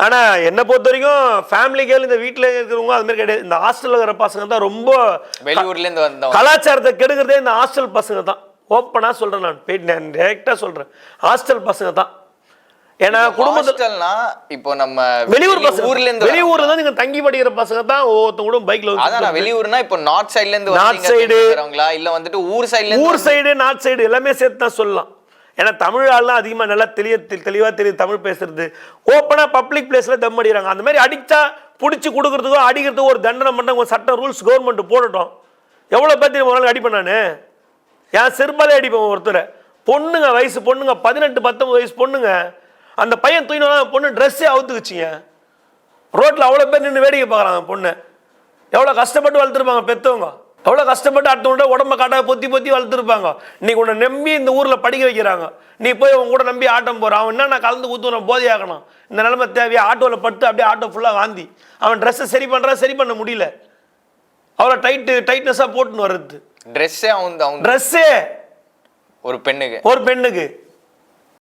ஆனால் என்னை பொறுத்த வரைக்கும் ஃபேமிலி கேர்ள் இந்த வீட்டில் இருக்கிறவங்க அது மாதிரி கிடையாது. இந்த ஹாஸ்டலில் இருக்கிற பசங்க தான் ரொம்ப வெளியூர்லேருந்து வந்தோம். கலாச்சாரத்தை கெடுக்கிறதே இந்த ஹாஸ்டல் பசங்க தான். ஓப்பனாக சொல்கிறேன், நான் போயிட்டு நான் டேரெக்டாக சொல்கிறேன், ஹாஸ்டல் பசங்க தான். ஏன்னா குடும்பத்துலனா இப்போ நம்ம வெளியூர் பசங்க, வெளியூர்ல தான் நீங்க தங்கி படிக்கிற பசங்க தான் ஒவ்வொருத்தங்க கூட பைக்ல வந்து. அதான் வெளியூர்னா இப்போ நார்த் சைடுல இருந்து நார்த் சைடு வரவங்களா இல்ல வந்துட்டு ஊர் சைடு நார்த் சைடு எல்லாமே சேர்த்து தான் சொல்லலாம். ஏன்னா தமிழ் ஆள்லாம் அதிகமாக நல்லா தெளிவாக தெரியுது தமிழ் பேசுறது. ஓப்பனாக பப்ளிக் பிளேஸில் தம் அடிக்கிறாங்க. அந்த மாதிரி அடித்தா பிடிச்சி கொடுக்குறதுக்கோ அடிக்கிறதுக்கோ ஒரு தண்டனை மட்டும் ஒரு சட்ட ரூல்ஸ் கவர்மெண்ட் போடட்டும். எவ்வளோ பேர்த்து ஒரு நாள் அடிப்பேன் நான், ஏன் செருப்பாலே அடிப்பேன் ஒருத்தரை. பொண்ணுங்க வயசு பொண்ணுங்க 18-19 வயசு பொண்ணுங்க, அந்த பையன் தூயினா பொண்ணு ட்ரெஸ்ஸே அவுத்துக்குச்சிங்க. ரோட்டில் அவ்வளோ பேர் நின்று வேடிக்கை பார்க்குறாங்க பொண்ணு. எவ்வளோ கஷ்டப்பட்டு வளர்த்துருப்பாங்க பெற்றவங்க, எவ்வளோ கஷ்டப்பட்டு அடுத்தவங்க உடம்ப காட்டாக பொத்தி வளர்த்துருப்பாங்க. இன்னைக்கு உன்னை நம்பி இந்த ஊரில் படிக்க வைக்கிறாங்க, நீ போய் உங்க கூட நம்பி ஆட்டம் போகிறான். அவன் என்ன நான் கலந்து ஊற்றுவேன் போதையாகணும். இந்த நிலைமை தேவையா? ஆட்டோவில் பட்டு அப்படியே ஆட்டோ ஃபுல்லாக வாந்தி. அவன் ட்ரெஸ்ஸை சரி பண்ண முடியல. அவ்வளோ டைட்னஸாக போட்டுன்னு வர்றது ட்ரெஸ்ஸே ட்ரெஸ்ஸே ஒரு பெண்ணுக்கு